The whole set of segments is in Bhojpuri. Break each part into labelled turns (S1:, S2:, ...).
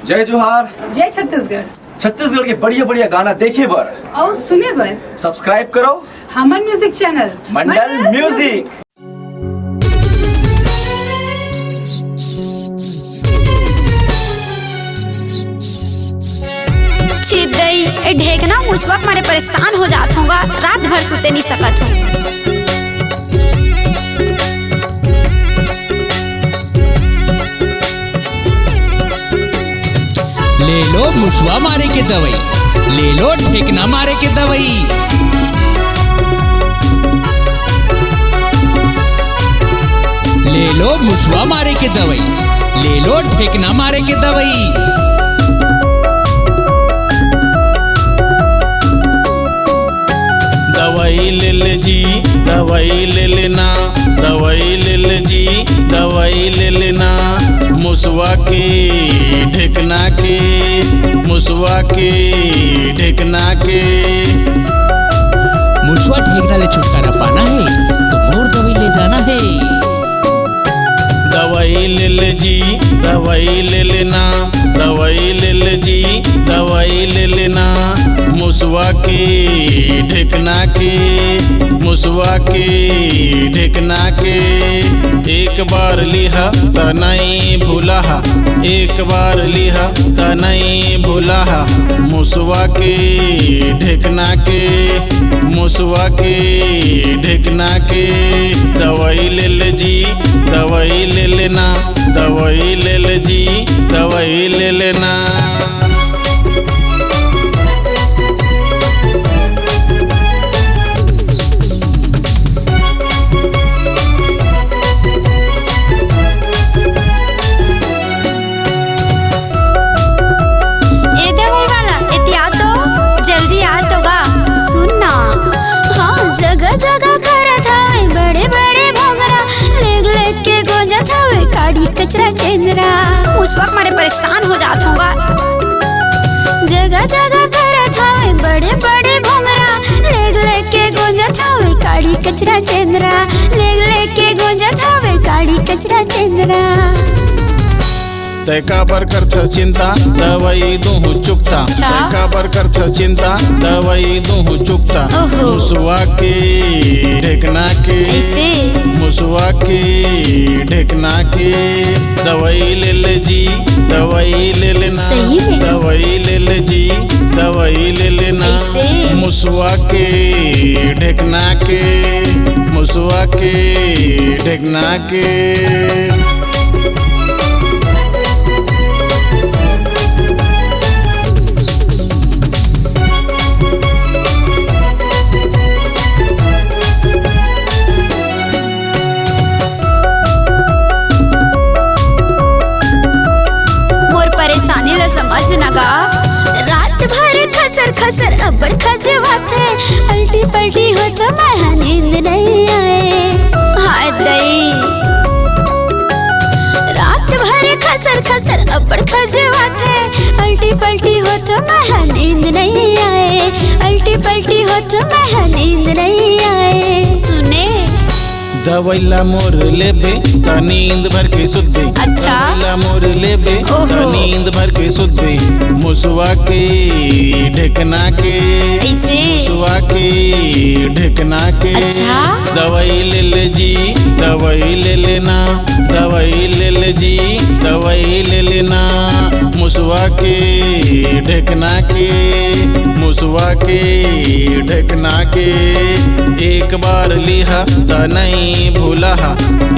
S1: जय जोहार।
S2: जय छत्तीसगढ़।
S1: छत्तीसगढ़ के बढ़िया बढ़िया गाना देखे बर
S2: और सुने बर
S1: सब्सक्राइब करो
S2: हमन म्यूजिक चैनल
S1: मंडल म्यूजिक।
S3: चिड़ई ढेकना मुसवा मारे परेशान हो जात होगा, रात भर सुते नहीं सकत हूँ।
S4: ले लो मुसवा मारे के दवाई, ले लो ढेकना मारे के दवाई। ले लो मुसवा मारे के दवाई, ले लो ढेकना मारे के दवाई।
S5: दवाई ले ले जी, दवाई ले लेना, दवाई ले ले जी, दवाई ले लेना। मुसवा के ढेकना के, मुसवा के ढेकना के।
S4: मुसवा ढेकना ले छुटकारा पाना है तो मोर दवाई ले जाना है।
S5: दवाई ले ले जी, दवाई ले लेना, दवाई ले ले जी, दवाई ले लेना। मुसवा के ढेकना के, मुसवा के ढेकना के। एक बार लिहा त नहीं भूलाहा, एक बार लिहा त नहीं भूलाहा। मुसवा के ढेकना के, मुसवा के ढेकना के। दवाई ले ले जी, दवाई ले लेना, दवाई ले ले जी, दवाई ले लेना।
S3: कचरा चेंदरा मुसवा मारे परेशान हो जात होगा। जगह जगह करत हवे बड़े बड़े भोंगरा, लेग लेग के गोंजत हवे काड़ी कचरा चेंदरा, लेग लेग के गोंजत हवे काड़ी कचरा चेंदरा।
S5: तैका पर करथ चिंता दवाई दूहू चुकता, तैका पर करथ चिंता दवाई दूहू चुकता। मुसवा के ढेकना के, मुसवा के ढेकना के। दवाई ले ले जी, दवाई ले लेना, दवाई ले ले जी, दवाई ले लेना। मुसवा के ढेकना के, मुसवा के ढेकना के।
S3: समझ नगा रात भर खसर खसर अब्बड़ खजवात है, अल्टी पल्टी हो तो मैं नींद नहीं आए। हाय दई रात भर खसर खसर अब्बड़ खजवात है, अल्टी पल्टी हो तो मैं नींद नहीं आए, अल्टी पल्टी हो तो मैं नींद नहीं आए। सुने
S5: दवाईला मोर लेबे त नींद भर के सुतबे।
S3: अच्छा
S5: दवाईला मोर लेबे त नींद भर के सुतबे। मुसवा के ढेकना के, मुसवा के ढेकना के।
S3: अच्छा
S5: दवाई ले ले जी, दवाई ले लेना, दवाई ले ले जी, दवाई ले लेना। मुसवा के ढेकना के, मुसवा के ढेकना के। एक बार लिहा त नहीं भूलाहा,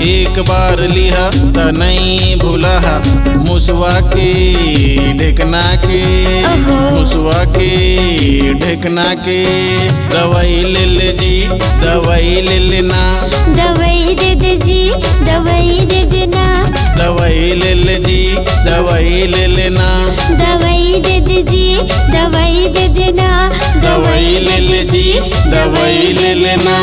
S5: एक बार लिहा त नहीं भूलाहा। मुसवा के ढेकना के, मुसवा के ढेकना के। दवाई ले ले जी, दवाई ले लेना,
S3: दवाई दे दे जी, दवाई दे देना।
S5: दवाई ले ले जी, दवाई ले लेना,
S3: दवाई दे दे जी, दवाई दे देना।
S5: दवाई ले ले जी, दवाई ले लेना।